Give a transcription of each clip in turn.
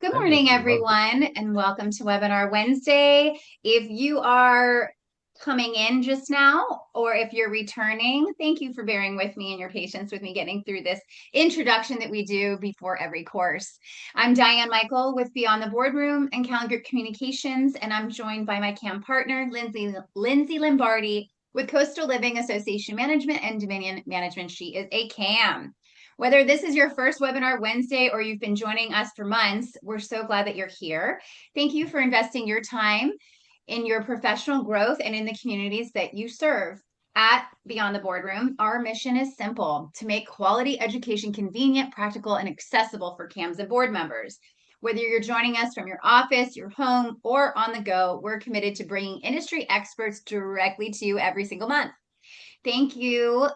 Good I would morning, love to. everyone, and welcome to Webinar Wednesday. If you are coming in just now, or if you're returning, thank you for bearing with me and your patience with me getting through this introduction that we do before every course. I'm Diane Michael with Beyond the Boardroom and Calendar Group Communications, and I'm joined by my CAM partner, Lindsay Lombardi, with Coastal Living Association Management and Dominion Management. She is a CAM. Whether this is your first webinar Wednesday or you've been joining us for months, we're so glad that you're here. Thank you for investing your time in your professional growth and in the communities that you serve. At Beyond the Boardroom, our mission is simple: to make quality education convenient, practical, and accessible for CAMs and board members. Whether you're joining us from your office, your home, or on the go, we're committed to bringing industry experts directly to you every single month. Thank you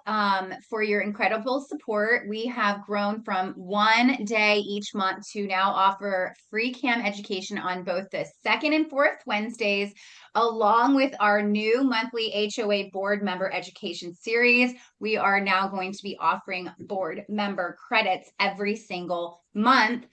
for your incredible support. We have grown from 1 day each month to now offer free CAM education on both the second and fourth Wednesdays, along with our new monthly HOA board member education series. We are now going to be offering board member credits every single month.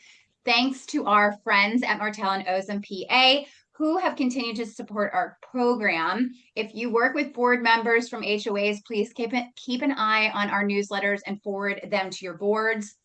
Thanks to our friends at Martell and Ozum PA, who have continued to support our program. If you work with board members from HOAs, please keep an eye on our newsletters and forward them to your boards.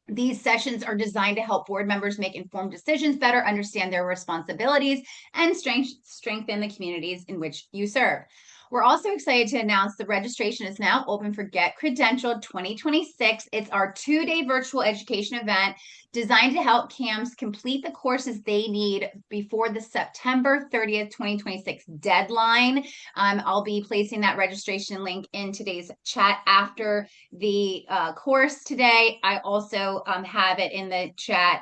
These sessions are designed to help board members make informed decisions, better understand their responsibilities, and strengthen the communities in which you serve. We're also excited to announce the registration is now open for Get Credentialed 2026. It's our 2 day virtual education event designed to help CAMs complete the courses they need before the September 30th, 2026 deadline. I'll be placing that registration link in today's chat after the course today. I also have it in the chat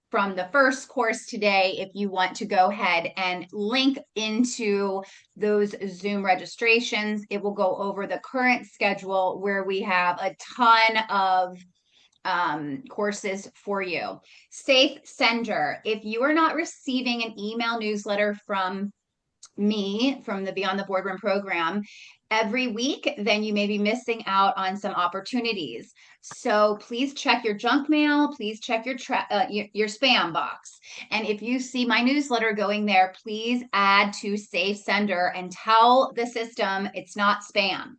from the first course today if you want to go ahead and link into those Zoom registrations. It will go over the current schedule where we have a ton of courses for you. Safe Sender. If you are not receiving an email newsletter from me from the Beyond the Boardroom program every week, then you may be missing out on some opportunities. So please check your junk mail. Please check your spam box. And if you see my newsletter going there, please add to Safe Sender and tell the system it's not spam.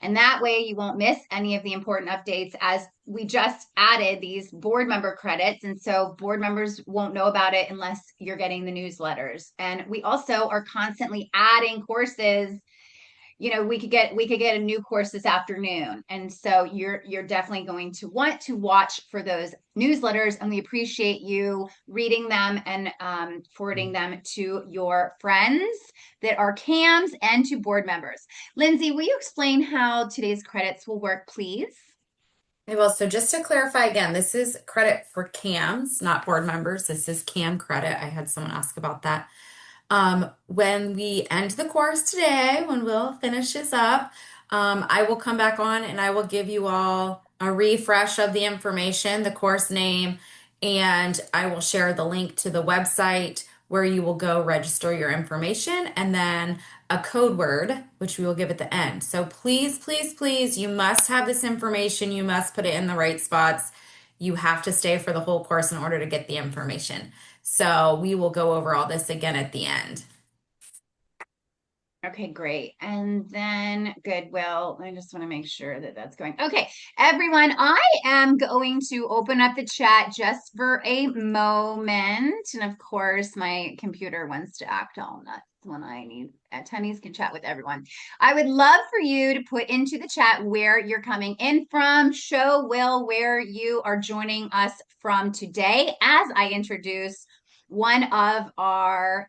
And that way you won't miss any of the important updates, as we just added these board member credits. And so board members won't know about it unless you're getting the newsletters. And we also are constantly adding courses. We could get a new course this afternoon, and so you're definitely going to want to watch for those newsletters, and we appreciate you reading them and forwarding them to your friends that are CAMs and to board members. Lindsay, will you explain how today's credits will work, please? Well, so just to clarify again, this is credit for CAMs, not board members. This is CAM credit. I had someone ask about that. When we end the course today, when Will finishes up, I will come back on and I will give you all a refresh of the information, the course name, and I will share the link to the website where you will go register your information and then a code word, which we will give at the end. So please, please, please, you must have this information. You must put it in the right spots. You have to stay for the whole course in order to get the information. So we will go over all this again at the end. Okay, great. And then Goodwill. I just want to make sure that that's going. Okay, everyone, I am going to open up the chat just for a moment. And of course, my computer wants to act all nuts when I need attendees can chat with everyone. I would love for you to put into the chat where you're coming in from. Show Will where you are joining us from today as I introduce one of our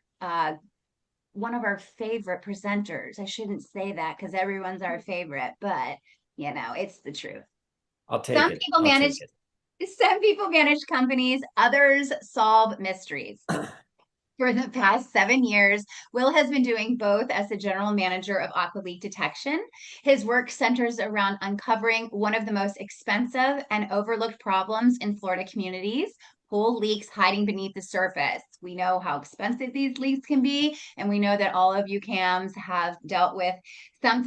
favorite presenters. I shouldn't say that because everyone's our favorite, but it's the truth. I'll take Some it. people I'll manage take it. some people manage companies, others solve mysteries. For the past 7 years, Will has been doing both as the general manager of Aqua Leak Detection. His work centers around uncovering one of the most expensive and overlooked problems in Florida communities: pool leaks hiding beneath the surface. We know how expensive these leaks can be, and we know that all of you CAMs have dealt with some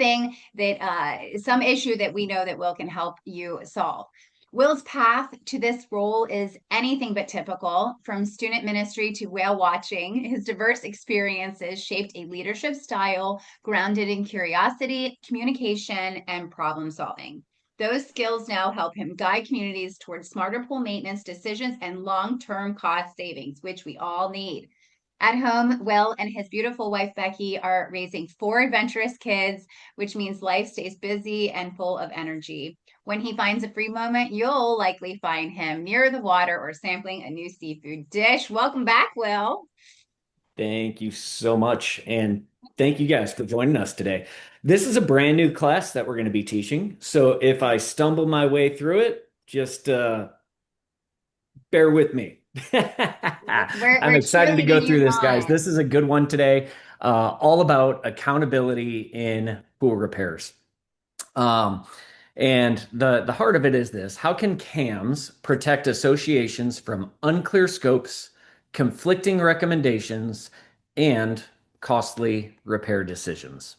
issue that we know that Will can help you solve. Will's path to this role is anything but typical. From student ministry to whale watching, his diverse experiences shaped a leadership style grounded in curiosity, communication, and problem solving. Those skills now help him guide communities towards smarter pool maintenance decisions and long term cost savings, which we all need. At home, Will and his beautiful wife, Becky, are raising four adventurous kids, which means life stays busy and full of energy. When he finds a free moment, you'll likely find him near the water or sampling a new seafood dish. Welcome back, Will. Thank you so much. And thank you guys for joining us today. This is a brand new class that we're going to be teaching. So if I stumble my way through it, just bear with me. I'm We're excited to go cheerleading through you this, guys. on. This is a good one today, all about accountability in pool repairs. Um, and the heart of it is this: how can CAMs protect associations from unclear scopes, conflicting recommendations, and costly repair decisions?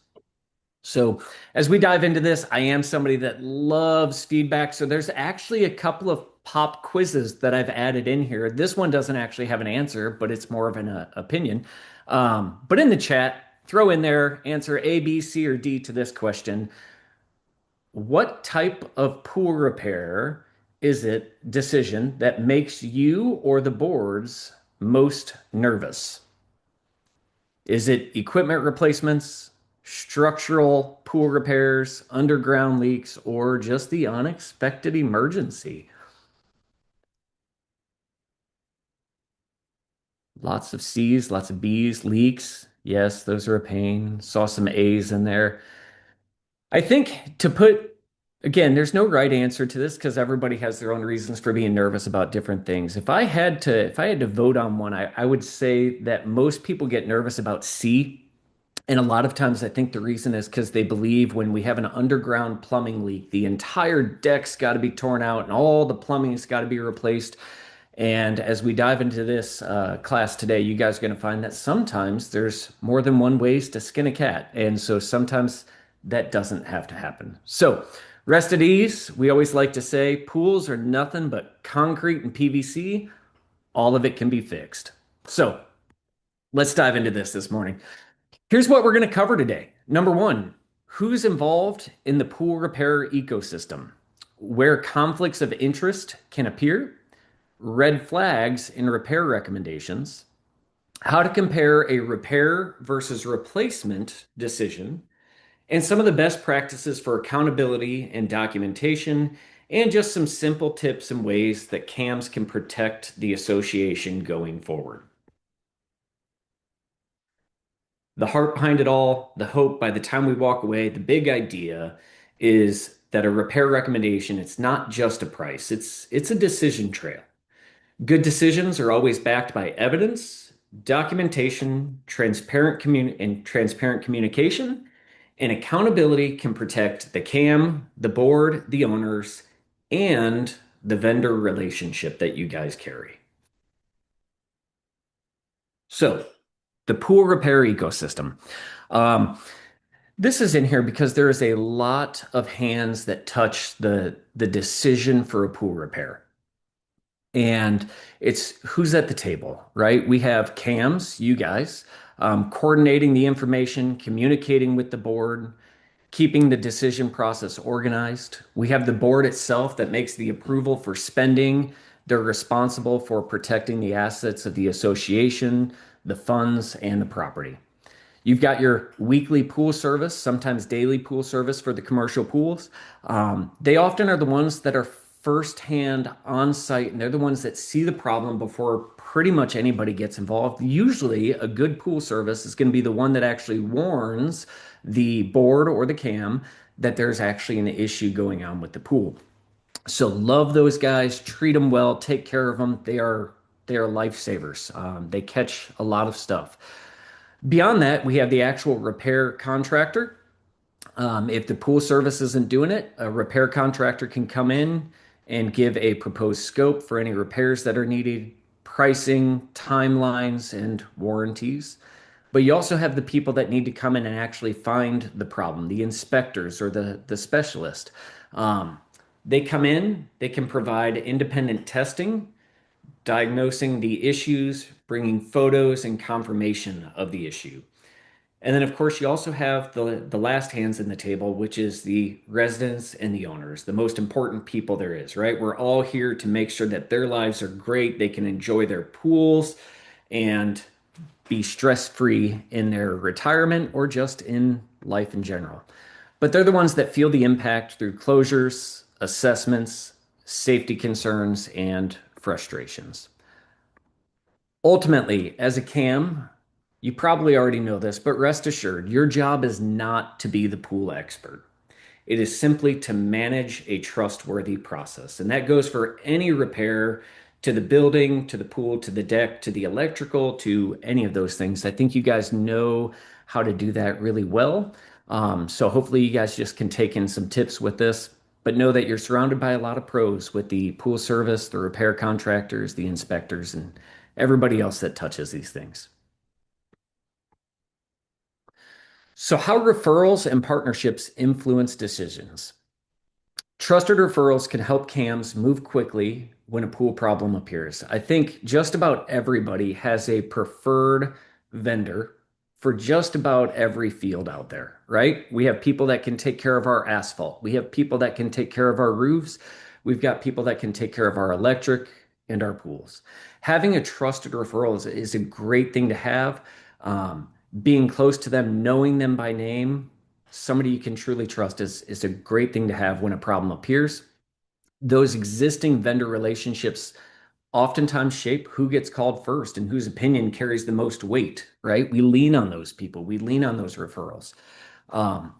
So, as we dive into this, I am somebody that loves feedback. So, there's actually a couple of pop quizzes that I've added in here. This one doesn't actually have an answer, but it's more of an opinion. But in the chat, throw in there answer A, B, C, or D to this question. What type of pool repair is it decision that makes you or the boards most nervous? Is it equipment replacements, structural pool repairs, underground leaks, or just the unexpected emergency? Lots of C's, lots of B's, leaks. Yes, those are a pain. Saw some A's in there. I think to put, again, there's no right answer to this because everybody has their own reasons for being nervous about different things. If I had to vote on one, I would say that most people get nervous about C. And a lot of times I think the reason is because they believe when we have an underground plumbing leak, the entire deck's got to be torn out and all the plumbing's got to be replaced. And as we dive into this class today, you guys are going to find that sometimes there's more than one ways to skin a cat. And so sometimes that doesn't have to happen. So rest at ease. We always like to say pools are nothing but concrete and PVC. All of it can be fixed. So let's dive into this morning. Here's what we're going to cover today. Number one, who's involved in the pool repair ecosystem, where conflicts of interest can appear, red flags in repair recommendations, how to compare a repair versus replacement decision, and some of the best practices for accountability and documentation, and just some simple tips and ways that CAMs can protect the association going forward. The heart behind it all, the hope by the time we walk away, the big idea is that a repair recommendation, it's not just a price, it's a decision trail. Good decisions are always backed by evidence, documentation, transparent communication, and accountability can protect the CAM, the board, the owners, and the vendor relationship that you guys carry. So, the pool repair ecosystem. Um, this is in here because there is a lot of hands that touch the decision for a pool repair. And it's who's at the table, right? We have CAMs, you guys, coordinating the information, communicating with the board, keeping the decision process organized. We have the board itself that makes the approval for spending. They're responsible for protecting the assets of the association, the funds, and the property. You've got your weekly pool service, sometimes daily pool service for the commercial pools. They often are the ones that are firsthand on site, and they're the ones that see the problem before pretty much anybody gets involved. Usually, a good pool service is going to be the one that actually warns the board or the CAM that there's actually an issue going on with the pool. So love those guys, treat them well, take care of them. They are lifesavers. They catch a lot of stuff. Beyond that, we have the actual repair contractor. If the pool service isn't doing it, a repair contractor can come in and give a proposed scope for any repairs that are needed, pricing, timelines, and warranties. But you also have the people that need to come in and actually find the problem, the inspectors or the specialist. Um, They come in, they can provide independent testing, diagnosing the issues, bringing photos and confirmation of the issue. And then, of course, you also have the last hands in the table, which is the residents and the owners, the most important people there is, right? We're all here to make sure that their lives are great, they can enjoy their pools and be stress-free in their retirement or just in life in general. But they're the ones that feel the impact through closures, assessments, safety concerns, and frustrations. Ultimately, as a CAM, you probably already know this, but rest assured, your job is not to be the pool expert. It is simply to manage a trustworthy process. And that goes for any repair to the building, to the pool, to the deck, to the electrical, to any of those things. I think you guys know how to do that really well. So hopefully you guys just can take in some tips with this, but know that you're surrounded by a lot of pros with the pool service, the repair contractors, the inspectors, and everybody else that touches these things. So how referrals and partnerships influence decisions. Trusted referrals can help CAMs move quickly when a pool problem appears. I think just about everybody has a preferred vendor for just about every field out there, right? We have people that can take care of our asphalt. We have people that can take care of our roofs. We've got people that can take care of our electric and our pools. Having a trusted referral is a great thing to have. Being close to them, knowing them by name, somebody you can truly trust is a great thing to have when a problem appears. Those existing vendor relationships oftentimes shape who gets called first and whose opinion carries the most weight, right? We lean on those people, we lean on those referrals. Um,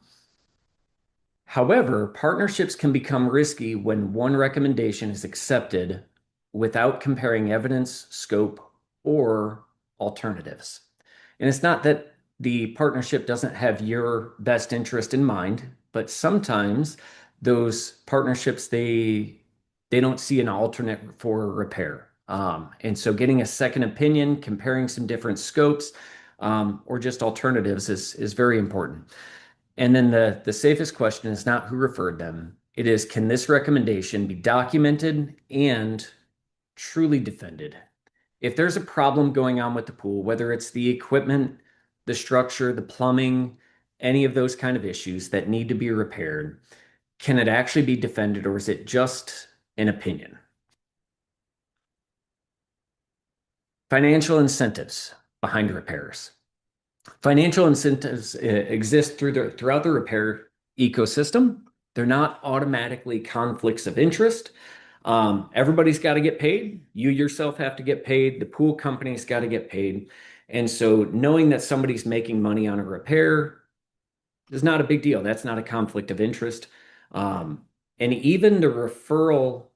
However, partnerships can become risky when one recommendation is accepted without comparing evidence, scope, or alternatives. And it's not that the partnership doesn't have your best interest in mind, but sometimes those partnerships they don't see an alternate for repair. And so getting a second opinion, comparing some different scopes, or just alternatives is very important. And then the safest question is not who referred them. It is, can this recommendation be documented and truly defended? If there's a problem going on with the pool, whether it's the equipment, the structure, the plumbing, any of those kind of issues that need to be repaired, can it actually be defended or is it just an opinion? Financial incentives behind repairs. Financial incentives exist throughout the repair ecosystem. They're not automatically conflicts of interest. Everybody's got to get paid. You yourself have to get paid. The pool company's got to get paid. And so knowing that somebody's making money on a repair is not a big deal. That's not a conflict of interest. And even the referral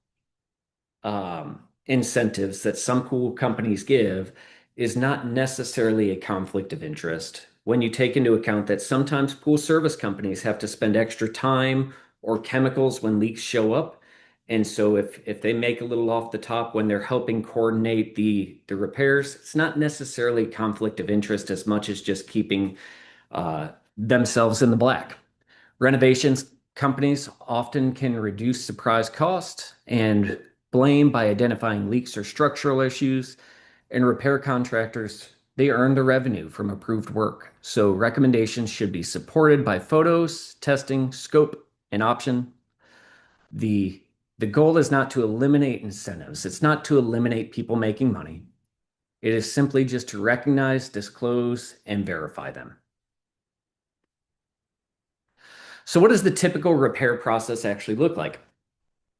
incentives that some pool companies give is not necessarily a conflict of interest when you take into account that sometimes pool service companies have to spend extra time or chemicals when leaks show up. And so if they make a little off the top when they're helping coordinate the repairs, it's not necessarily conflict of interest as much as just keeping themselves in the black. Renovations companies often can reduce surprise costs and blame by identifying leaks or structural issues, and repair contractors, they earn the revenue from approved work. So recommendations should be supported by photos, testing, scope, and option. The the goal is not to eliminate incentives. It's not to eliminate people making money. It is simply just to recognize, disclose, and verify them. So what does the typical repair process actually look like?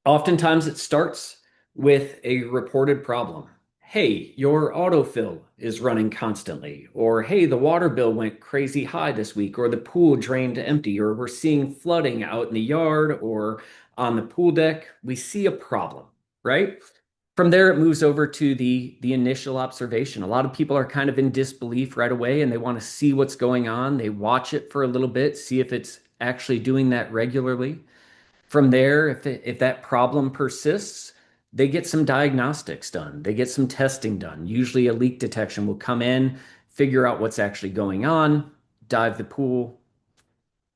Oftentimes it starts with a reported problem. Hey, your autofill is running constantly. Or hey, the water bill went crazy high this week. Or the pool drained empty. Or we're seeing flooding out in the yard or on the pool deck. We see a problem, right? From there, it moves over to the initial observation. A lot of people are kind of in disbelief right away and they want to see what's going on. They watch it for a little bit, see if it's actually doing that regularly. From there, if that problem persists, they get some diagnostics done. They get some testing done. Usually a leak detection will come in, figure out what's actually going on, dive the pool,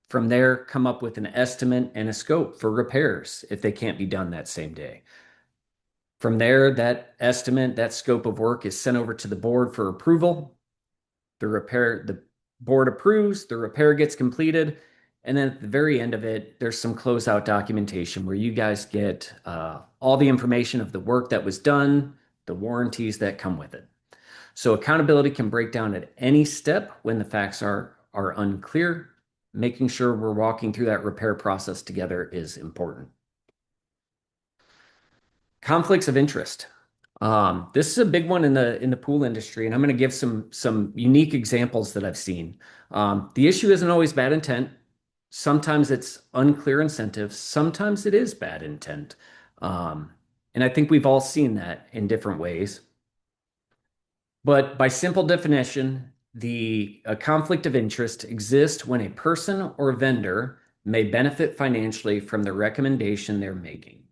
From there, come up with an estimate and a scope for repairs if they can't be done that same day. From there, that estimate, that scope of work is sent over to the board for approval. The board approves, the repair gets completed, and then at the very end of it, there's some closeout documentation where you guys get all the information of the work that was done, the warranties that come with it. So accountability can break down at any step when the facts are unclear. Making sure we're walking through that repair process together is important. Conflicts of interest. This is a big one in the pool industry, and I'm going to give some unique examples that I've seen. The issue isn't always bad intent. Sometimes it's unclear incentives. Sometimes it is bad intent. And I think we've all seen that in different ways. But by simple definition, a conflict of interest exists when a person or vendor may benefit financially from the recommendation they're making.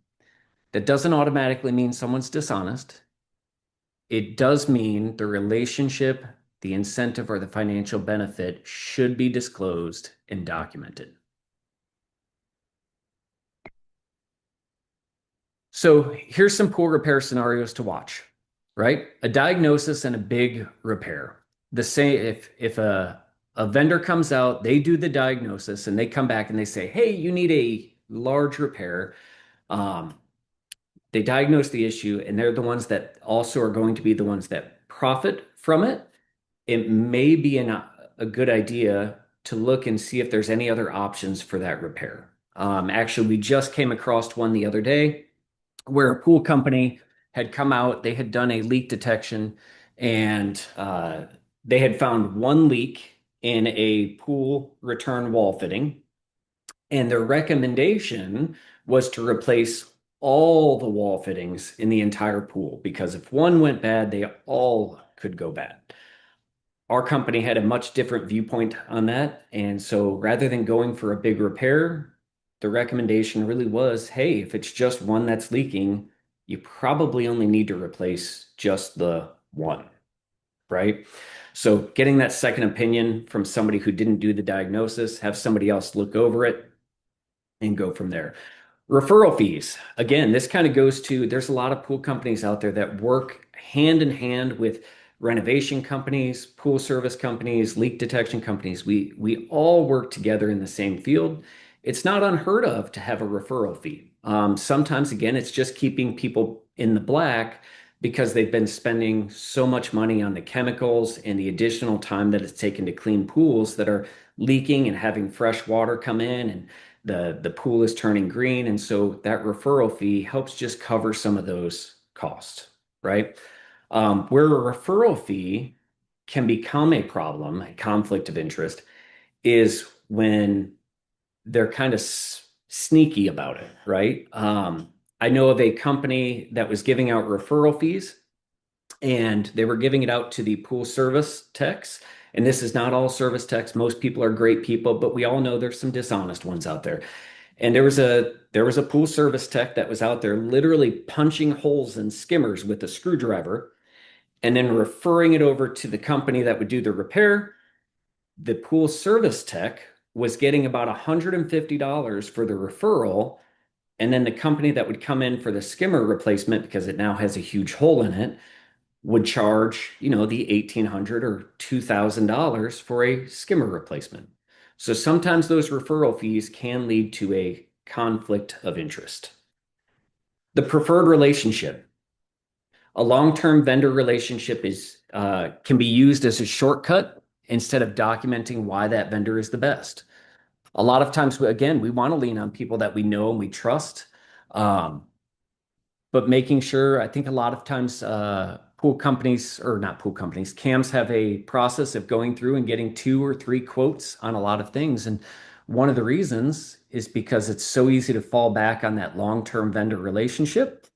That doesn't automatically mean someone's dishonest. It does mean the relationship, the incentive, or the financial benefit should be disclosed and documented. So here's some pool repair scenarios to watch, right? A diagnosis and a big repair. The same, if a vendor comes out, they do the diagnosis and they come back and they say, hey, you need a large repair. They diagnose the issue, and they're the ones that also are going to be the ones that profit from it. It may be a good idea to look and see if there's any other options for that repair. Actually, we just came across one the other day where a pool company had come out, they had done a leak detection, and they had found one leak in a pool return wall fitting. And their recommendation was to replace all the wall fittings in the entire pool because if one went bad, they all could go bad. Our company had a much different viewpoint on that. And so rather than going for a big repair, the recommendation really was, hey, if it's just one that's leaking, you probably only need to replace just the one, right? So getting that second opinion from somebody who didn't do the diagnosis, have somebody else look over it and go from there. Referral fees. Again, this kind of goes to, there's a lot of pool companies out there that work hand in hand with renovation companies, pool service companies, leak detection companies. We all work together in the same field. It's not unheard of to have a referral fee. Sometimes, again, it's just keeping people in the black because they've been spending so much money on the chemicals and the additional time that it's taken to clean pools that are leaking and having fresh water come in, and the pool is turning green. And so that referral fee helps just cover some of those costs, right? Where a referral fee can become a problem, a conflict of interest, is when they're kind of sneaky about it, right? I know of a company that was giving out referral fees, and they were giving it out to the pool service techs. And this is not all service techs. Most people are great people, but we all know there's some dishonest ones out there. And there was a pool service tech that was out there literally punching holes in skimmers with a screwdriver and then referring it over to the company that would do the repair. The pool service tech was getting about $150 for the referral. And then the company that would come in for the skimmer replacement, because it now has a huge hole in it, would charge, the $1,800 or $2,000 for a skimmer replacement. So sometimes those referral fees can lead to a conflict of interest. The preferred relationship. A long-term vendor relationship can be used as a shortcut instead of documenting why that vendor is the best. A lot of times, again, we want to lean on people that we know and we trust. But making sure, I think a lot of times pool companies, or not pool companies, CAMs have a process of going through and getting 2 or 3 quotes on a lot of things. And one of the reasons is because it's so easy to fall back on that long-term vendor relationship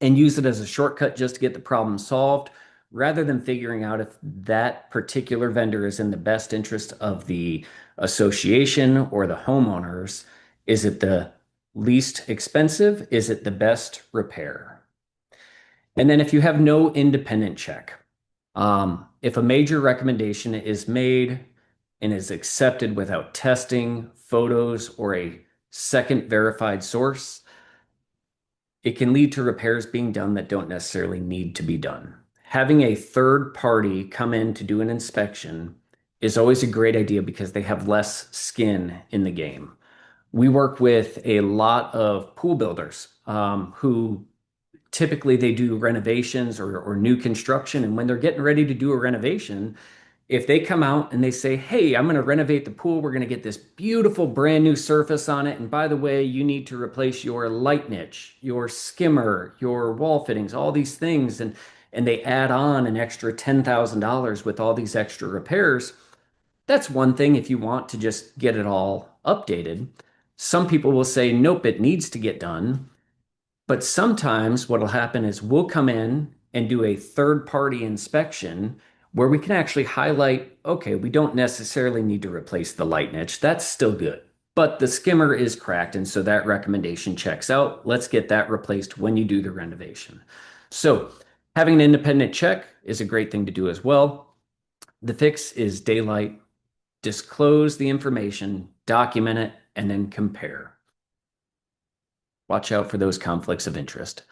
and use it as a shortcut just to get the problem solved, rather than figuring out if that particular vendor is in the best interest of the association or the homeowners. Is it the least expensive? Is it the best repair? And then if you have no independent check, if a major recommendation is made, and is accepted without testing, photos, or a second verified source, it can lead to repairs being done that don't necessarily need to be done. Having a third party come in to do an inspection is always a great idea because they have less skin in the game. We work with a lot of pool builders who typically they do renovations or new construction. And when they're getting ready to do a renovation, if they come out and they say, hey, I'm going to renovate the pool, we're going to get this beautiful brand new surface on it. And by the way, you need to replace your light niche, your skimmer, your wall fittings, all these things. And they add on an extra $10,000 with all these extra repairs. That's one thing if you want to just get it all updated. Some people will say, nope, it needs to get done. But sometimes what will happen is we'll come in and do a third party inspection where we can actually highlight, okay, we don't necessarily need to replace the light niche. That's still good. But the skimmer is cracked, and so that recommendation checks out. Let's get that replaced when you do the renovation. So having an independent check is a great thing to do as well. The fix is daylight. Disclose the information, document it, and then compare. Watch out for those conflicts of interest.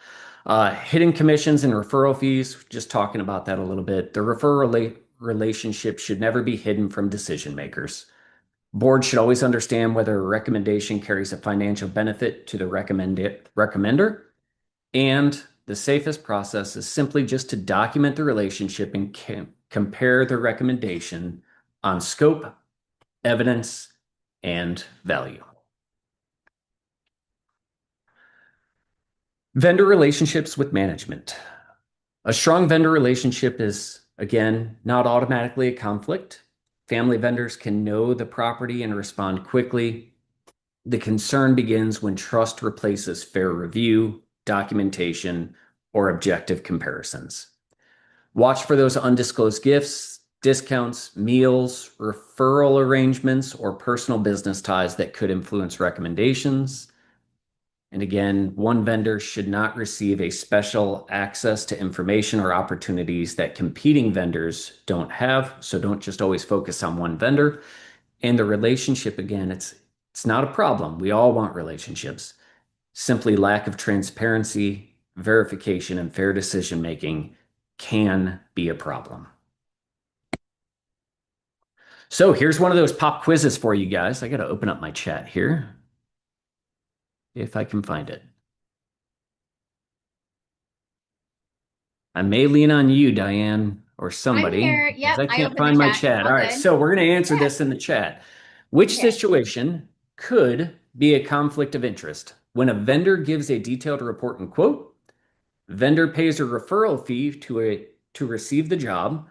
Hidden commissions and referral fees, just talking about that a little bit. The referral relationship should never be hidden from decision makers. Board should always understand whether a recommendation carries a financial benefit to the recommender. And the safest process is simply just to document the relationship and compare the recommendation on scope, evidence, and value. Vendor relationships with management. A strong vendor relationship is, again, not automatically a conflict. Family vendors can know the property and respond quickly. The concern begins when trust replaces fair review, documentation, or objective comparisons. Watch for those undisclosed gifts, discounts, meals, referral arrangements, or personal business ties that could influence recommendations. And again, one vendor should not receive a special access to information or opportunities that competing vendors don't have. So don't just always focus on one vendor. And the relationship, again, it's not a problem. We all want relationships. Simply lack of transparency, verification, and fair decision making can be a problem. So here's one of those pop quizzes for you guys. I got to open up my chat here if I can find it. I may lean on you, Diane, or somebody, I'm here. because Yep, I I can't opened the find my chat. chat. All All right, good. so we're going to answer Yeah. this in the chat. Which Okay. situation could be a conflict of interest? When a vendor gives a detailed report and quote, vendor pays a referral fee to receive the job,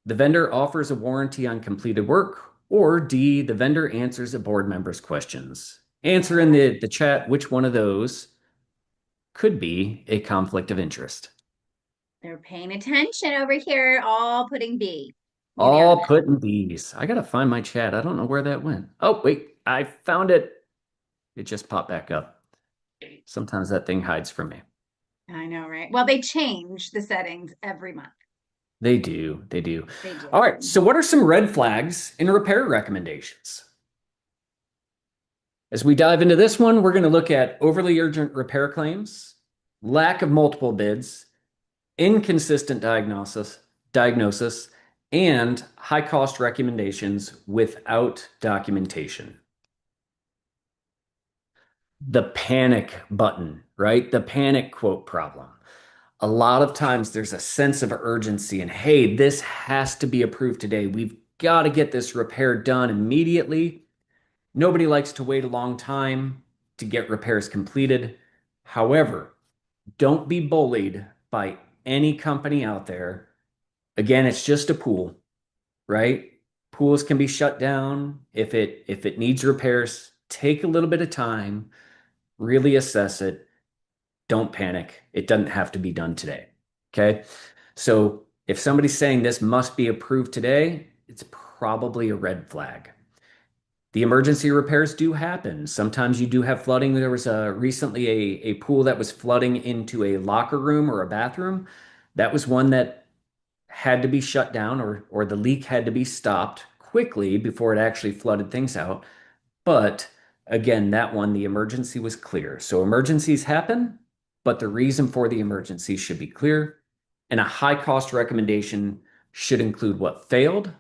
the vendor offers a warranty on completed work, or D, the vendor answers a board member's questions. Answer in the chat which one of those could be a conflict of interest. They're paying attention over here, all putting B. All Unanimous. putting B's. I gotta find my chat. I don't know where that went. Oh, wait, I found it. It just popped back up. Sometimes that thing hides from me. I know, right? Well, they change the settings every month. They do. They do. They do. All right. So, what are some red flags in repair recommendations? As we dive into this one, we're going to look at overly urgent repair claims, lack of multiple bids, inconsistent diagnosis, and high cost recommendations without documentation. The panic button, right? The panic quote problem. A lot of times there's a sense of urgency and, hey, this has to be approved today. We've got to get this repair done immediately. Nobody likes to wait a long time to get repairs completed. However, don't be bullied by any company out there. Again, it's just a pool, right? Pools can be shut down if it needs repairs. Take a little bit of time, really assess it. Don't panic. It doesn't have to be done today. Okay. So if somebody's saying this must be approved today, it's probably a red flag. The emergency repairs do happen. Sometimes you do have flooding. There was recently a pool that was flooding into a locker room or a bathroom. That was one that had to be shut down or the leak had to be stopped quickly before it actually flooded things out. But again, that one, the emergency was clear. So emergencies happen, but the reason for the emergency should be clear. And a high cost recommendation should include what failed,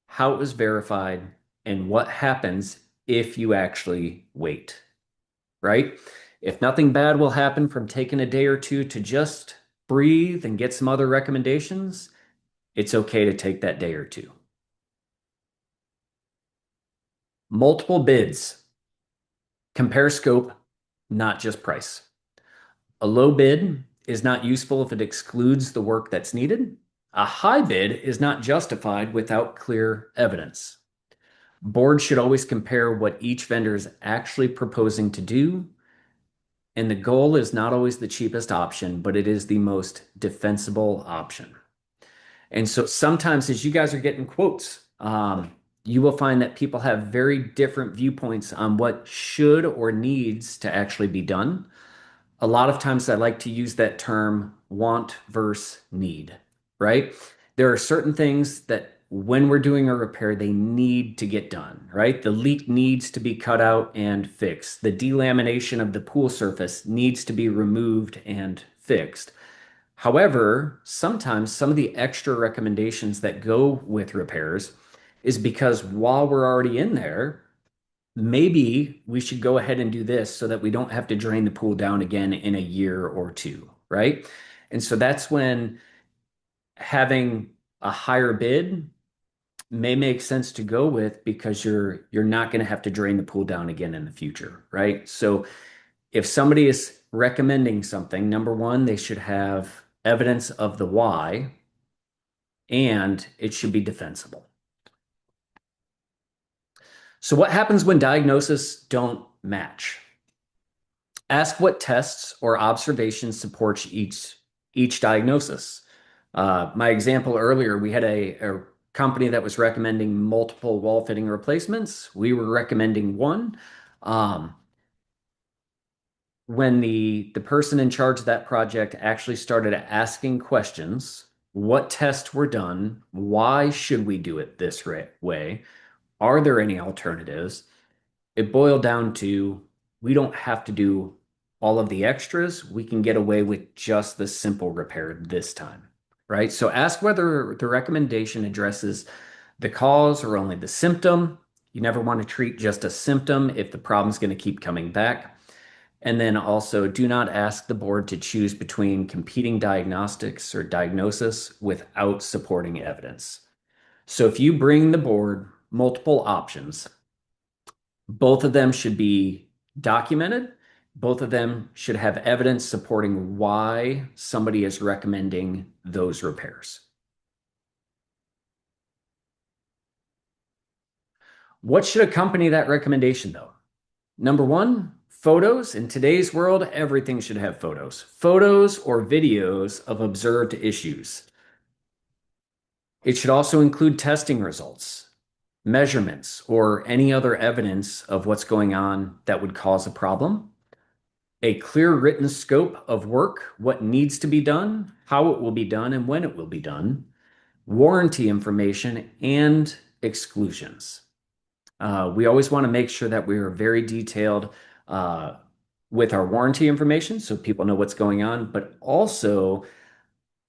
how it was verified, and what happens if you actually wait, right? If nothing bad will happen from taking a day or two to just breathe and get some other recommendations, it's okay to take that day or two. Multiple bids. Compare scope, not just price. A low bid is not useful if it excludes the work that's needed. A high bid is not justified without clear evidence. Boards should always compare what each vendor is actually proposing to do, and the goal is not always the cheapest option, but it is the most defensible option. And so sometimes as you guys are getting quotes, you will find that people have very different viewpoints on what should or needs to actually be done. A lot of times I like to use that term want versus need, right? There are certain things that when we're doing a repair, they need to get done, right? The leak needs to be cut out and fixed. The delamination of the pool surface needs to be removed and fixed. However, sometimes some of the extra recommendations that go with repairs is because while we're already in there, maybe we should go ahead and do this so that we don't have to drain the pool down again in a year or two, right? And so that's when having a higher bid may make sense to go with because you're not going to have to drain the pool down again in the future, right? So if somebody is recommending something, number one, they should have evidence of the why, and it should be defensible. So what happens when diagnoses don't match? Ask what tests or observations support each diagnosis. My example earlier, we had a company that was recommending multiple wall fitting replacements. We were recommending one. When the person in charge of that project actually started asking questions, what tests were done? Why should we do it this way? Are there any alternatives? It boiled down to we don't have to do all of the extras. We can get away with just the simple repair this time, right? So ask whether the recommendation addresses the cause or only the symptom. You never want to treat just a symptom if the problem's going to keep coming back. And then also do not ask the board to choose between competing diagnostics or diagnosis without supporting evidence. So if you bring the board multiple options, both of them should be documented. Both of them should have evidence supporting why somebody is recommending those repairs. What should accompany that recommendation, though? Number one, photos. In today's world, everything should have photos. Photos or videos of observed issues. It should also include testing results, measurements, or any other evidence of what's going on that would cause a problem. A clear written scope of work, what needs to be done, how it will be done, and when it will be done. Warranty information and exclusions. We always want to make sure that we are very detailed with our warranty information so people know what's going on, but also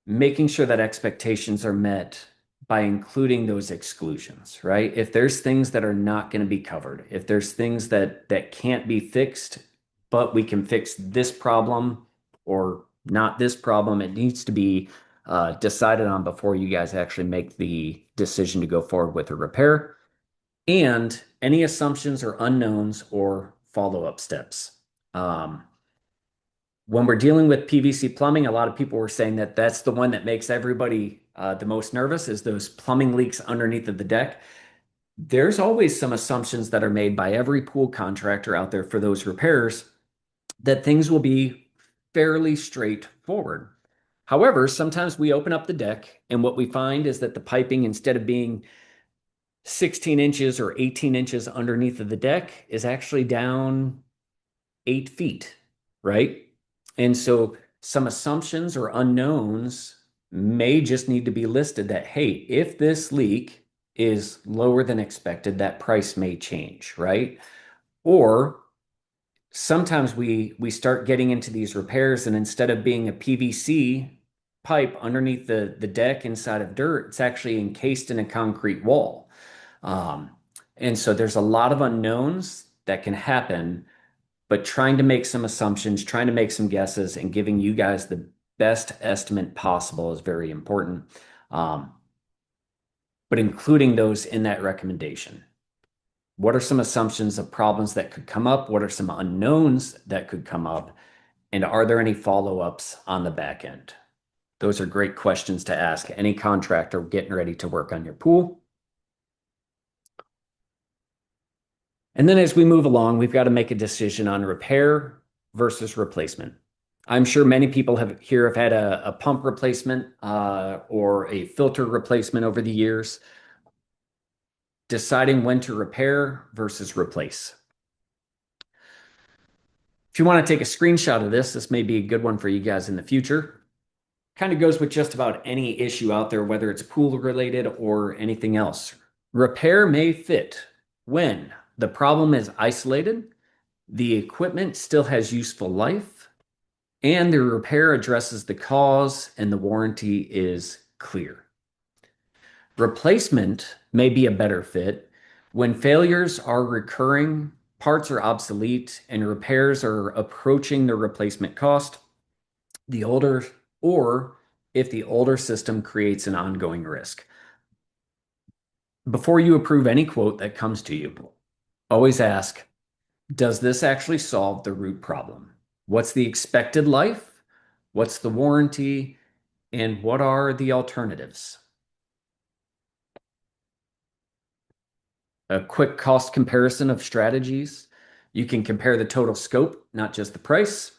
making sure that expectations are met by including those exclusions, right? If there's things that are not going to be covered, if there's things that can't be fixed, but we can fix this problem or not this problem, it needs to be decided on before you guys actually make the decision to go forward with a repair. And any assumptions or unknowns or follow-up steps. When we're dealing with PVC plumbing, a lot of people were saying that that's the one that makes everybody the most nervous is those plumbing leaks underneath of the deck. There's always some assumptions that are made by every pool contractor out there for those repairs that things will be fairly straightforward. However, sometimes we open up the deck and what we find is that the piping, instead of being 16 inches or 18 inches underneath of the deck, is actually down 8 feet, right? And so some assumptions or unknowns may just need to be listed that, hey, if this leak is lower than expected, that price may change, right? Or sometimes we start getting into these repairs, and instead of being a PVC pipe underneath the deck inside of dirt, it's actually encased in a concrete wall. Um, and so there's a lot of unknowns that can happen, but trying to make some assumptions, trying to make some guesses, and giving you guys the best estimate possible is very important. Um, but including those in that recommendation. What are some assumptions of problems that could come up? What are some unknowns that could come up? And are there any follow-ups on the back end? Those are great questions to ask any contractor getting ready to work on your pool. And then as we move along, we've got to make a decision on repair versus replacement. I'm sure many people here have had a pump replacement or a filter replacement over the years. Deciding when to repair versus replace. If you want to take a screenshot of this may be a good one for you guys in the future. Kind of goes with just about any issue out there, whether it's pool related or anything else. Repair may fit when the problem is isolated, the equipment still has useful life, and the repair addresses the cause and the warranty is clear. Replacement may be a better fit when failures are recurring, parts are obsolete, and repairs are approaching the replacement cost. Or if the older system creates an ongoing risk. Before you approve any quote that comes to you, always ask, does this actually solve the root problem? What's the expected life? What's the warranty? And what are the alternatives? A quick cost comparison of strategies. You can compare the total scope, not just the price.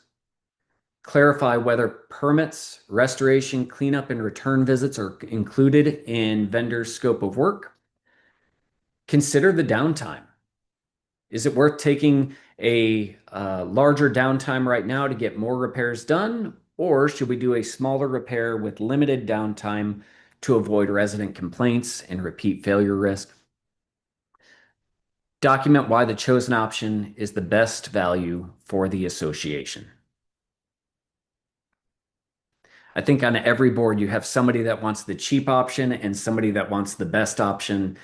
Clarify whether permits, restoration, cleanup, and return visits are included in vendor's scope of work. Consider the downtime. Is it worth taking a larger downtime right now to get more repairs done? Or should we do a smaller repair with limited downtime to avoid resident complaints and repeat failure risk? Document why the chosen option is the best value for the association. I think on every board you have somebody that wants the cheap option and somebody that wants the best option,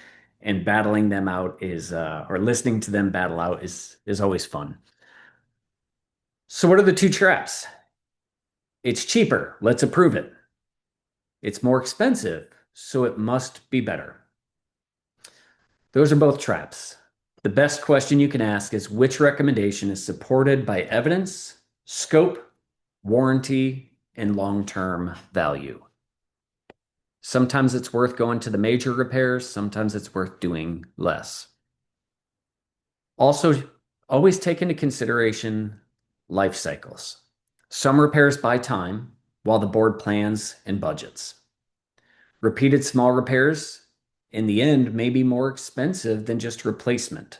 and battling them out or listening to them battle out is always fun. So what are the two traps? It's cheaper, let's approve it. It's more expensive, so it must be better. Those are both traps. The best question you can ask is which recommendation is supported by evidence, scope, warranty, and long-term value. Sometimes it's worth going to the major repairs. Sometimes it's worth doing less. Also, always take into consideration life cycles. Some repairs buy time while the board plans and budgets. Repeated small repairs, in the end, may be more expensive than just replacement.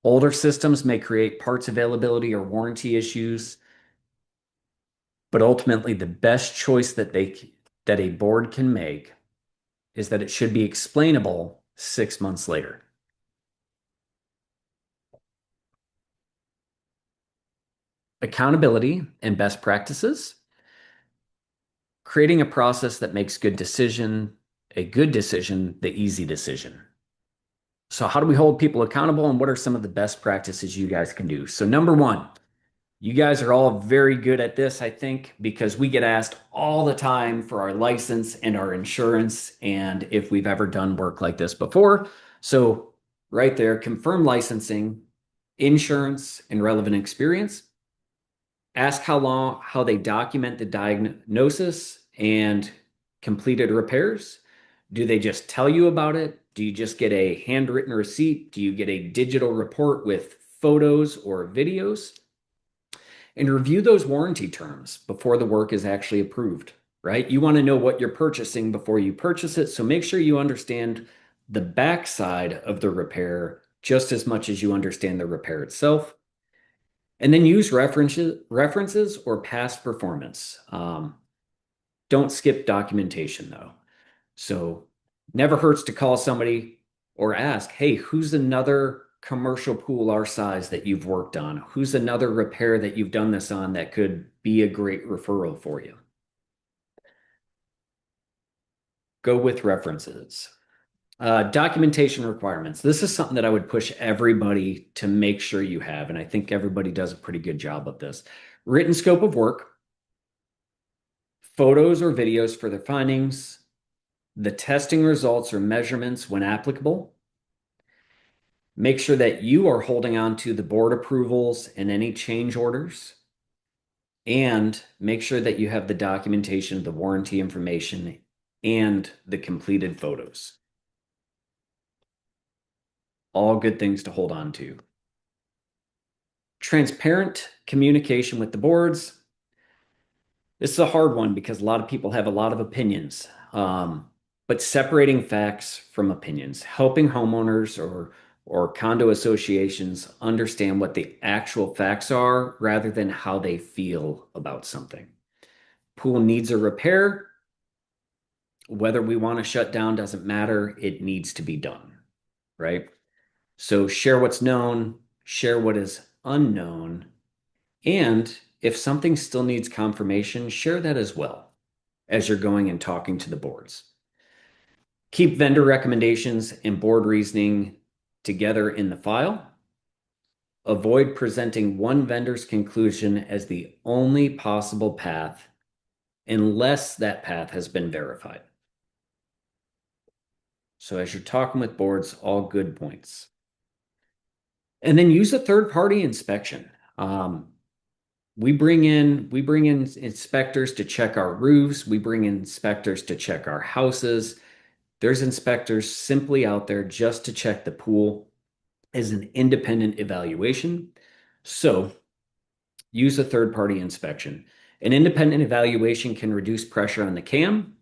Older systems may create parts availability or warranty issues, but ultimately the best choice that a board can make is that it should be explainable 6 months later. Accountability and best practices. Creating a process that makes a good decision, the easy decision. So how do we hold people accountable, and what are some of the best practices you guys can do? So number one, you guys are all very good at this, I think, because we get asked all the time for our license and our insurance and if we've ever done work like this before. So right there, confirm licensing, insurance, and relevant experience. Ask how they document the diagnosis and completed repairs. Do they just tell you about it? Do you just get a handwritten receipt? Do you get a digital report with photos or videos? And review those warranty terms before the work is actually approved, right? You want to know what you're purchasing before you purchase it. So make sure you understand the backside of the repair just as much as you understand the repair itself. And then use references or past performance. Don't skip documentation though. So Never hurts to call somebody or ask, hey, who's another commercial pool our size that you've worked on? Who's another repair that you've done this on that could be a great referral for you? Go with references. Documentation requirements. This is something that I would push everybody to make sure you have, and I think everybody does a pretty good job of this. Written scope of work, photos or videos for their findings, the testing results or measurements when applicable. Make sure that you are holding on to the board approvals and any change orders, and make sure that you have the documentation of the warranty information and the completed photos. All good things to hold on to. Transparent communication with the boards. This is a hard one because a lot of people have a lot of opinions. But separating facts from opinions, helping homeowners or condo associations understand what the actual facts are rather than how they feel about something. Pool needs a repair. Whether we want to shut down doesn't matter. It needs to be done, right? So share what's known, share what is unknown, and if something still needs confirmation, share that as well as you're going and talking to the boards. Keep vendor recommendations and board reasoning together in the file. Avoid presenting one vendor's conclusion as the only possible path unless that path has been verified. So as you're talking with boards, all good points. And then use a third-party inspection. We bring in inspectors to check our roofs. We bring in inspectors to check our houses. There's inspectors simply out there just to check the pool as an independent evaluation. So use a third-party inspection. An independent evaluation can reduce pressure on the CAM.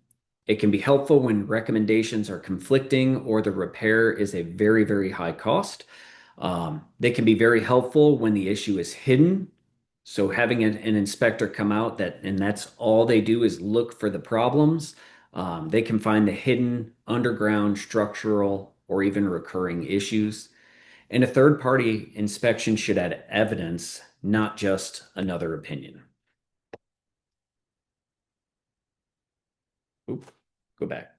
It can be helpful when recommendations are conflicting or the repair is a very, very high cost. They can be very helpful when the issue is hidden. So having an inspector come out and that's all they do is look for the problems. They can find the hidden underground structural or even recurring issues. And a third-party inspection should add evidence, not just another opinion. Oop, go back.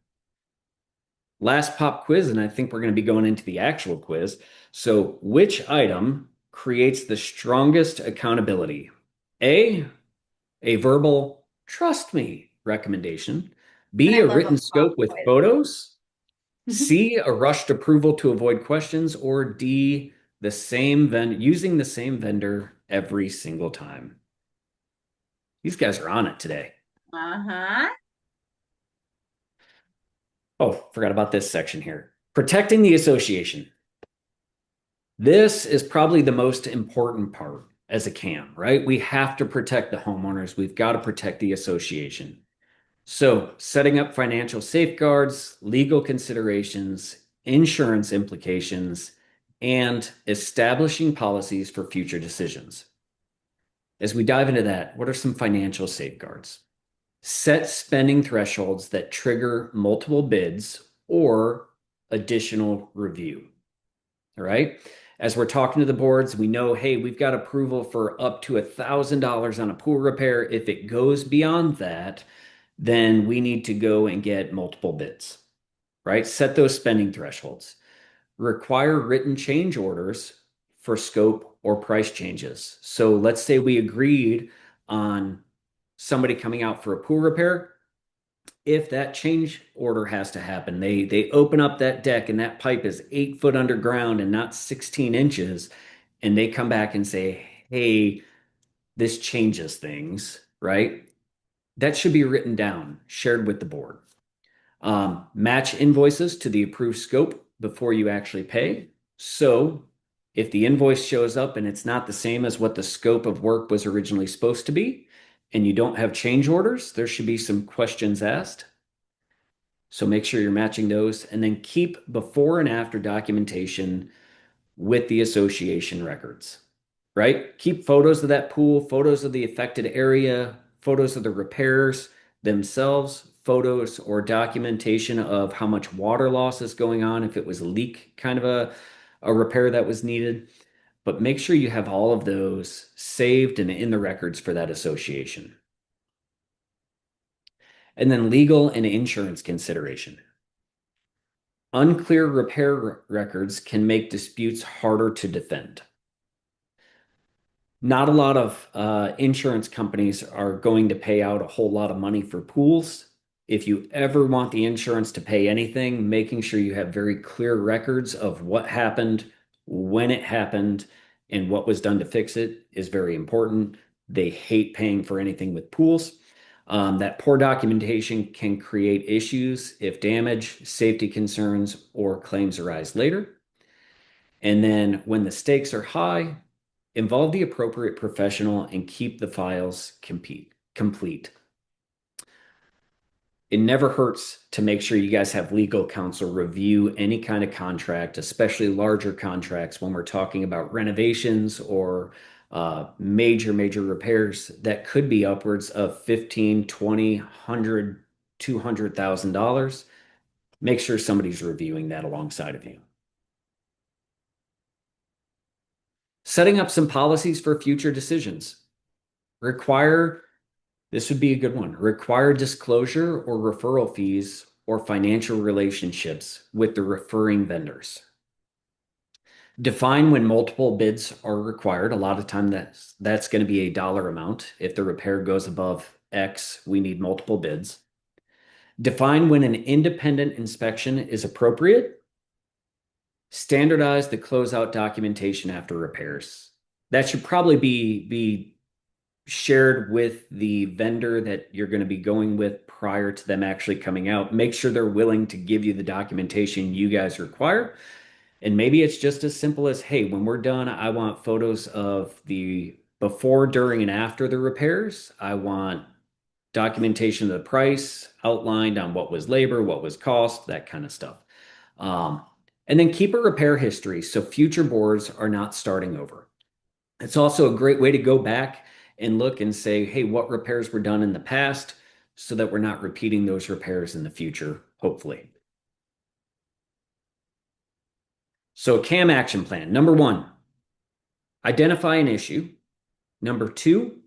Last pop quiz, and I think we're going to be going into the actual quiz. So, which item creates the strongest accountability? A verbal trust me recommendation. And B, I a love a written pop scope with quiz. photos. C, a rushed approval to avoid questions. Or D, using the same vendor every single time. These guys are on it today. Uh-huh. Oh, forgot about this section here. Protecting the association. This is probably the most important part as a CAM, right? We have to protect the homeowners. We've got to protect the association. So, setting up financial safeguards, legal considerations, insurance implications, and establishing policies for future decisions. As we dive into that, what are some financial safeguards? Set spending thresholds that trigger multiple bids or additional review. All right. As we're talking to the boards, we know, hey, we've got approval for up to $1,000 on a pool repair. If it goes beyond that, then we need to go and get multiple bids, right? Set those spending thresholds. Require written change orders for scope or price changes. So let's say we agreed on somebody coming out for a pool repair. If that change order has to happen, they open up that deck and that pipe is 8 foot underground and not 16 inches, and they come back and say, hey, this changes things, right? That should be written down, shared with the board. Match invoices to the approved scope before you actually pay. So if the invoice shows up and it's not the same as what the scope of work was originally supposed to be, and you don't have change orders, there should be some questions asked. So make sure you're matching those, and then keep before and after documentation with the association records, right? Keep photos of that pool, photos of the affected area, photos of the repairs themselves, photos or documentation of how much water loss is going on, if it was a leak kind of a repair that was needed. But make sure you have all of those saved and in the records for that association. And then legal and insurance consideration. Unclear repair records can make disputes harder to defend. Not a lot of insurance companies are going to pay out a whole lot of money for pools. If you ever want the insurance to pay anything, making sure you have very clear records of what happened, when it happened, and what was done to fix it is very important. They hate paying for anything with pools. That poor documentation can create issues if damage, safety concerns, or claims arise later. And then when the stakes are high, involve the appropriate professional and keep the files complete. It never hurts to make sure you guys have legal counsel review any kind of contract, especially larger contracts when we're talking about renovations or major repairs that could be upwards of 15, 20, 100, $200,000. Make sure somebody's reviewing that alongside of you. Setting up some policies for future decisions. This would be a good one. Require disclosure or referral fees or financial relationships with the referring vendors. Define when multiple bids are required. A lot of time that's going to be a dollar amount. If the repair goes above X, we need multiple bids. Define when an independent inspection is appropriate. Standardize the closeout documentation after repairs. That should probably be shared with the vendor that you're going to be going with prior to them actually coming out. Make sure they're willing to give you the documentation you guys require. And maybe it's just as simple as, hey, when we're done, I want photos of the before, during, and after the repairs. I want documentation of the price outlined on what was labor, what was cost, that kind of stuff. And then keep a repair history so future boards are not starting over. It's also a great way to go back and look and say, hey, what repairs were done in the past so that we're not repeating those repairs in the future, hopefully. So CAM action plan. Number 1, identify an issue. Number 2,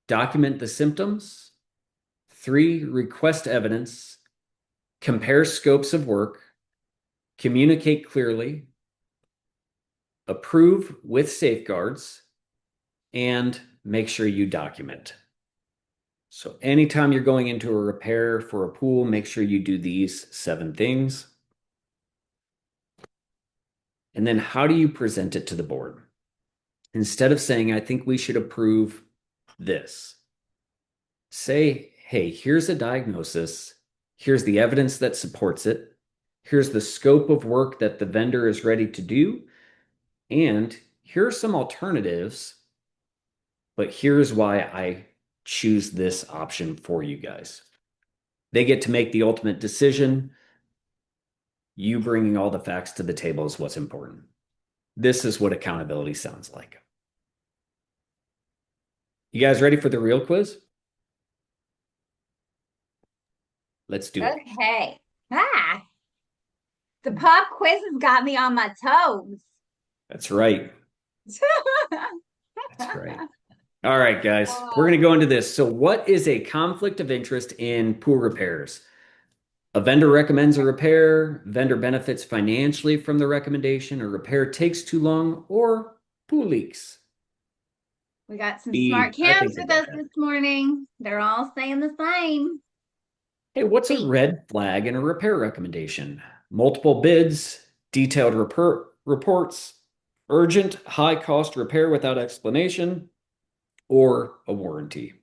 document the symptoms. 3, request evidence. Compare scopes of work. Communicate clearly. Approve with safeguards. And make sure you document. So anytime you're going into a repair for a pool, make sure you do these 7 things. And then how do you present it to the board? Instead of saying, I think we should approve this, say, hey, here's a diagnosis. Here's the evidence that supports it. Here's the scope of work that the vendor is ready to do. And here are some alternatives, but here's why I choose this option for you guys. They get to make the ultimate decision. You bringing all the facts to the table is what's important. This is what accountability sounds like. You guys ready for the real quiz? Let's do it. Okay. The pop quiz has got me on my toes. That's right. That's right. All right, guys, we're going to go into this. So what is a conflict of interest in pool repairs? A vendor recommends a repair, vendor benefits financially from the recommendation, a repair takes too long, or pool leaks. We got some smart cams with us this morning. They're all saying the same. Hey, what's a red flag in a repair recommendation? Multiple bids, detailed reports, urgent high-cost repair without explanation, or a warranty.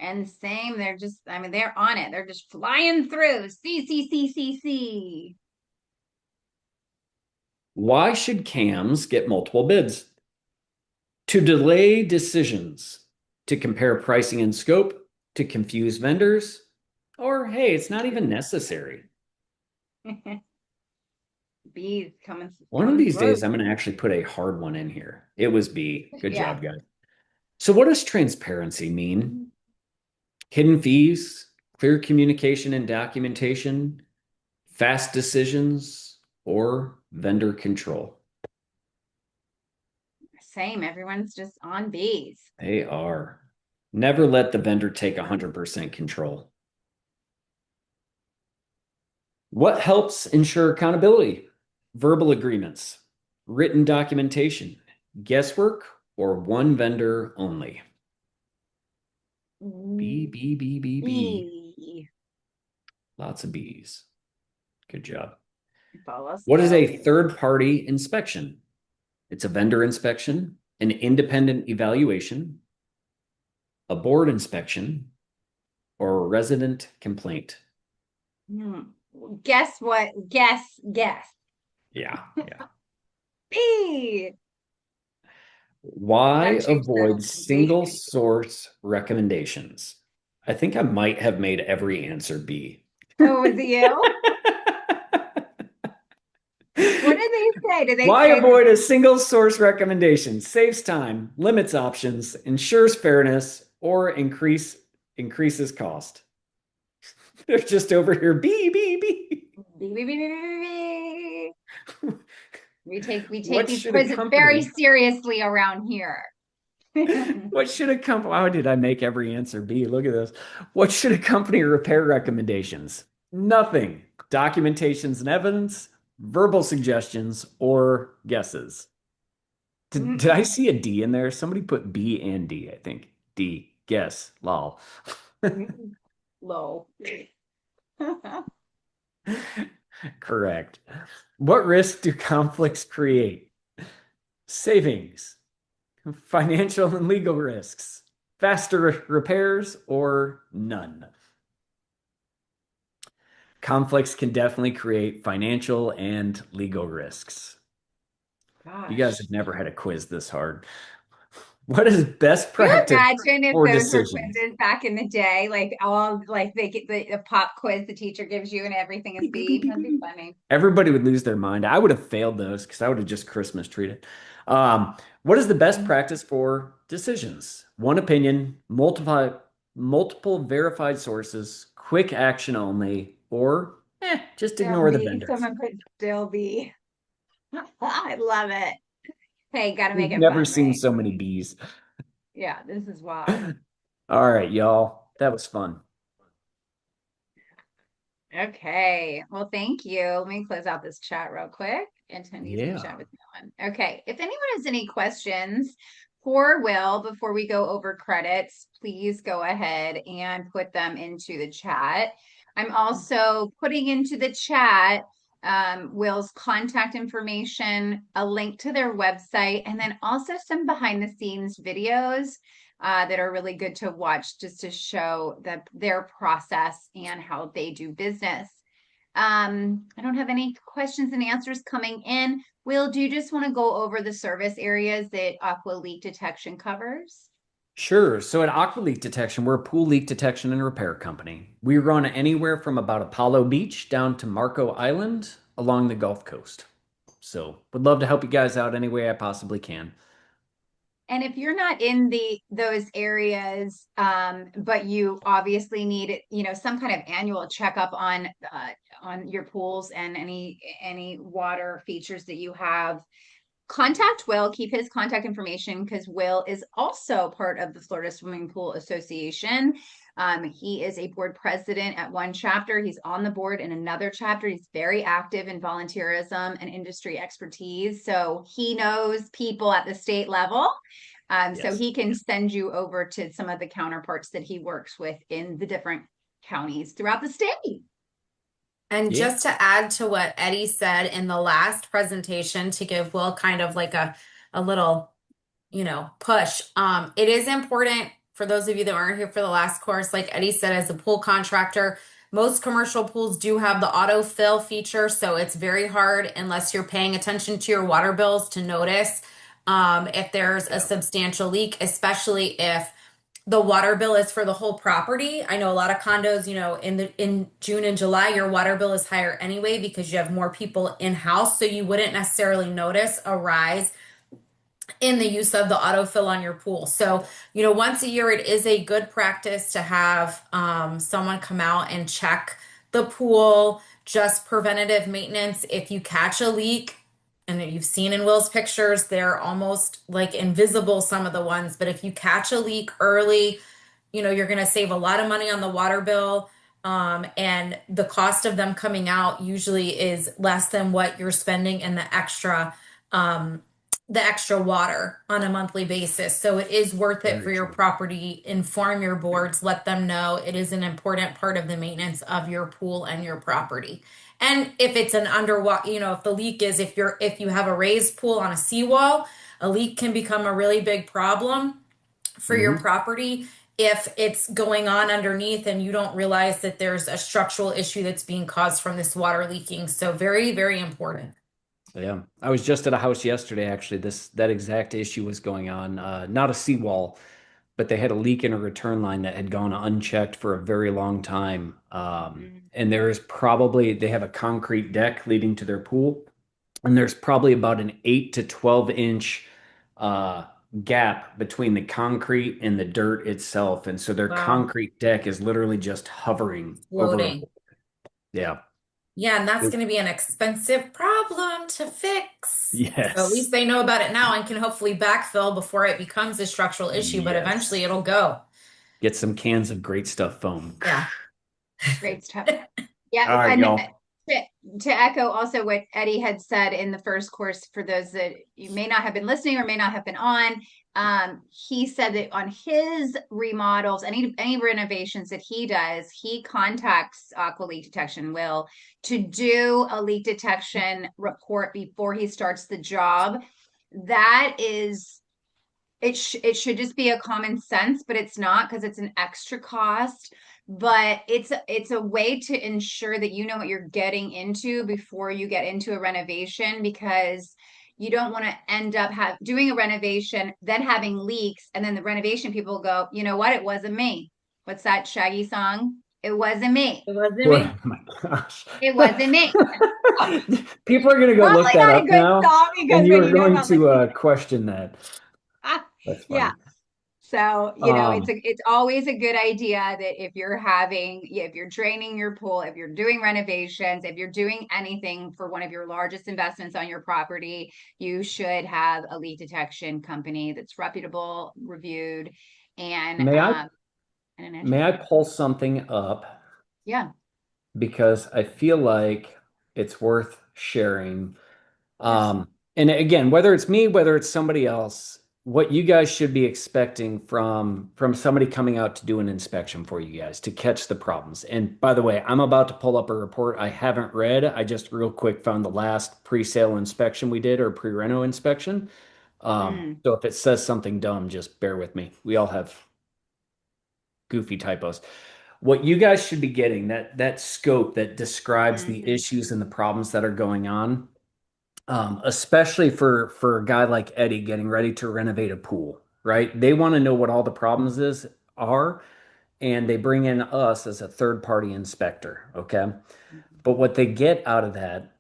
And the same, they're just, I mean, they're on it. They're just flying through. C. Why should CAMs get multiple bids? To delay decisions, to compare pricing and scope, to confuse vendors, or hey, it's not even necessary. B's coming. One of these days, I'm going to actually put a hard one in here. It was B. Good Yeah. job, guys. So what does transparency mean? Hidden fees, clear communication and documentation, fast decisions, or vendor control. Same. Everyone's just on B's. They are. Never let the vendor take 100% control. What helps ensure accountability? Verbal agreements, written documentation, guesswork, or one vendor only? B, B, B, B, B. B. Lots of B's. Good job. Follow What is scale. a third-party inspection? It's a vendor inspection, an independent evaluation, a board inspection, or a resident complaint. Guess what? Guess. Yeah. B. Why Gotta change that avoid to B. single source recommendations? I think I might have made every answer B. Oh, was it you? What did they say? Did they Why say avoid a single source recommendation? Saves time, limits options, ensures fairness, or increases cost. They're just over here. B, B, B. B, B, B, B, B, B. We take What these should a quizzes very company? seriously around here. What should a company? Why did I make every answer B? Look at this. What should a company repair recommendations? Nothing. Documentations and evidence, verbal suggestions, or guesses. Did I see a D in there? Somebody put B and D, I think. D, guess, lol. Low. Correct. What risk do conflicts create? Savings, financial and legal risks, faster repairs, or none? Conflicts can definitely create financial and legal risks. You guys Gosh. have never had a quiz this hard. What is best Can you practice imagine if for those were decisions? quizzes back in the day? Like all like they get the pop quiz the teacher gives you and everything is Beep, beep, beep, B. beep, That'd be beep. funny. Everybody would lose their mind. I would have failed those because I would have just Christmas treated. What is the best practice for decisions? One opinion, multiple verified sources, quick action only, or just Still ignore the B. vendors. Someone put still B. I love it. Hey, gotta make We've it never fun, seen right? so many bees. Yeah, this is wild. All right, y'all. That was fun. Okay. Well, thank you. Let me close out this chat real quick. Attendees can Yeah. chat with no one. Okay. If anyone has any questions for Will before we go over credits, please go ahead and put them into the chat. I'm also putting into the chat Will's contact information, a link to their website, and then also some behind the scenes videos that are really good to watch just to show their process and how they do business. I don't have any questions and answers coming in. Will, do you just want to go over the service areas that Aqua Leak Detection covers? Sure. So at Aqua Leak Detection, we're a pool leak detection and repair company. We run anywhere from about Apollo Beach down to Marco Island along the Gulf Coast. So would love to help you guys out any way I possibly can. And if you're not in those areas, but you obviously need, some kind of annual checkup on your pools and any water features that you have, contact Will, keep his contact information because Will is also part of the Florida Swimming Pool Association. He is a board president at one chapter. He's on the board in another chapter. He's very active in volunteerism and industry expertise. So he knows people at the state level. So Yes. he can send you over to some of the counterparts that he works with in the different counties throughout the state. And Yeah. just to add to what Eddie said in the last presentation, to give Will kind of like a little, push. It is important for those of you that aren't here for the last course, like Eddie said, as a pool contractor, most commercial pools do have the autofill feature, so it's very hard unless you're paying attention to your water bills to notice if there's a substantial leak, especially if the water bill is for the whole property. I know a lot of condos, in June and July, your water bill is higher anyway because you have more people in house, so you wouldn't necessarily notice a rise in the use of the autofill on your pool. So, once a year, it is a good practice to have someone come out and check the pool, just preventative maintenance. If you catch a leak, and you've seen in Will's pictures, they're almost like invisible, some of the ones, but if you catch a leak early, you're going to save a lot of money on the water bill. And the cost of them coming out usually is less than what you're spending in um, the extra water on a monthly basis. So it is worth it for Very your true. property. Inform your boards, let them know it is an important part of the maintenance of your pool and your property. And if it's an underwater, if the leak is if you have a raised pool on a seawall, a leak can become a really big problem for your Hmm. property if it's going on underneath and you don't realize that there's a structural issue that's being caused from this water leaking. So very, very important. Yeah, I was just at a house yesterday, actually. That exact issue was going on. Not a seawall, but they had a leak in a return line that had gone unchecked for a very long time. And there is probably they have a concrete deck leading to their pool, and there's probably about an 8 to 12 inch uh, gap between the concrete and the dirt itself, and so their Wow. concrete deck is literally just hovering over. Floating. Yeah. Yeah, and that's going to be an expensive problem to fix. So at least Yes. they know about it now and can hopefully backfill before it becomes a structural issue, but eventually Yes. it'll go. Get some cans of great stuff foam. Yeah. Great stuff. Yeah, All right, and y'all. to echo also what Eddie had said in the first course, for those that you may not have been listening or may not have been on, he said that on his remodels, any renovations that he does, he contacts Aqua Leak Detection, Will, to do a leak detection report before he starts the job. That is it should just be a common sense, but it's not, because it's an extra cost. But it's a way to ensure that you know what you're getting into before you get into a renovation, because you don't want to end up doing a renovation, then having leaks, and then the renovation people go, you know what, it wasn't me. What's that Shaggy song? It wasn't me. It wasn't Oh me. my gosh. It wasn't me. Oh, People are going to go look probably that not a up good now, song, and because you when are you know going about like to question that. That's yeah. funny. So, Um, it's always a good idea that if you're draining your pool, if you're doing renovations, if you're doing anything for one of your largest investments on your property, you should have a leak detection company that's reputable, reviewed, and may I an may I educated. pull something up Yeah. because I feel like it's worth sharing. Yes. And again, whether it's me, whether it's somebody else, what you guys should be expecting from somebody coming out to do an inspection for you guys to catch the problems. And by the way, I'm about to pull up a report I haven't read. I just real quick found the last pre-sale inspection we did, or pre-reno inspection. Mm, So if it says something dumb, just bear with me. We all have goofy typos. What you guys should be getting, that scope that describes the mhm, issues and the problems that are going on, especially for a guy like Eddie getting ready to renovate a pool, right? They want to know what all the problems is are, and they bring in us as a third party inspector, okay? But what they get out of that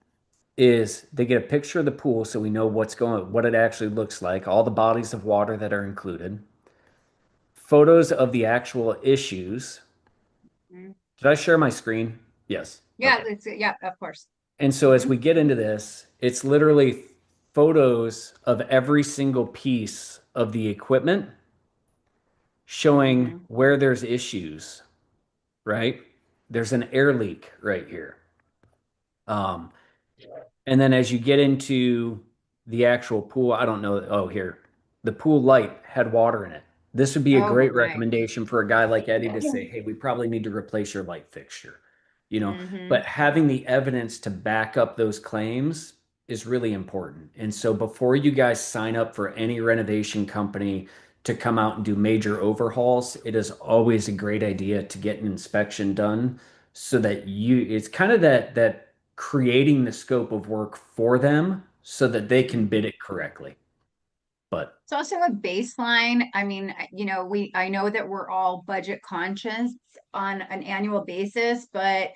is they get a picture of the pool so we know what it actually looks like, all the bodies of water that are included, photos of the actual issues. mhm. Did I share my screen? Yes. Yeah, Okay. yeah, of course. And so as Hmm. we get into this, it's literally photos of every single piece of the equipment showing Hmm. where there's issues, right? There's an air leak right here. Um, and then as you get into the actual pool, I don't know. Oh, here, the pool light had water in it. This would be a Oh great boy. recommendation for a guy like Eddie to say, hey, we probably need to replace your light fixture, you know. Hmm. But having the evidence to back up those claims is really important. And so before you guys sign up for any renovation company to come out and do major overhauls, it is always a great idea to get an inspection done so that it's kind of that creating the scope of work for them so that they can bid Hmm. it correctly. But It's also a baseline. I mean, I know that we're all budget conscious on an annual basis, but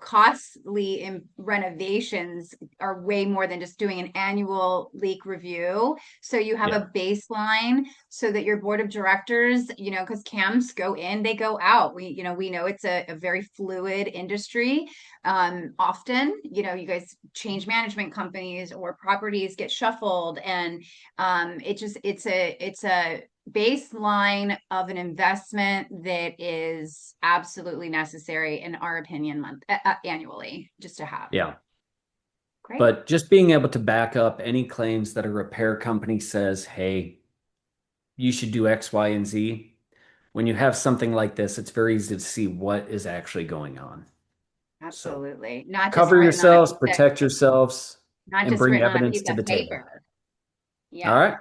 costly renovations are way more than just doing an annual leak review. So you have Yeah. a baseline so that your board of directors, because CAMs go in, they go out. We know it's a very fluid industry. Often, you guys change management companies or properties get shuffled, and it's a baseline of an investment that is absolutely necessary, in our opinion, annually, just to have. Yeah. Great. But just being able to back up any claims that a repair company says, hey, you should do X, Y, and Z. When you have something like this, it's very easy to see what is actually going on. So Absolutely. Not just cover written on a yourselves, piece of, protect yourselves, not and just bring written on a evidence piece to of the table. paper. All Yeah. right.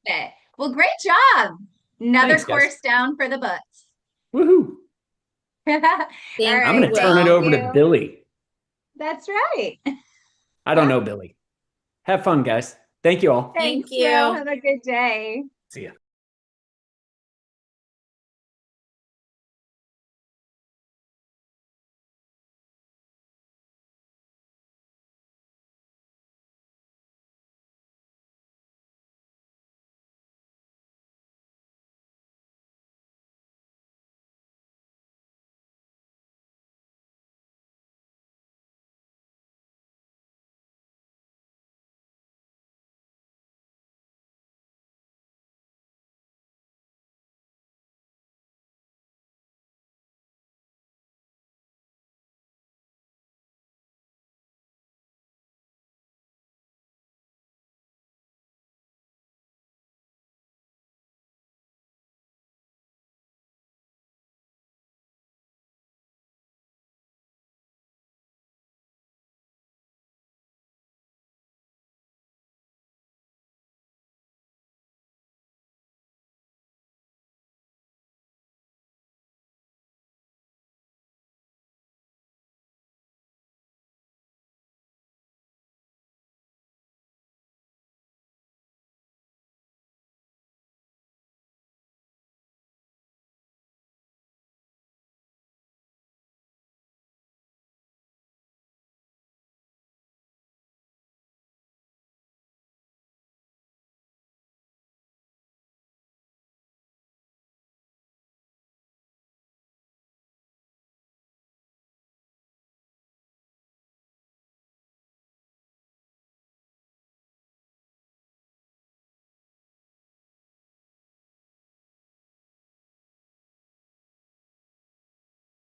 Okay. Well, great job. Another Thanks, guys. course down for the books. Woohoo. All Thank I'm right. going to you, turn it Thank Will. over to you. Billy. That's right. I don't know Billy. Have fun, guys. Thank you all. Thank Thanks, Will. you. Have a good day. See ya.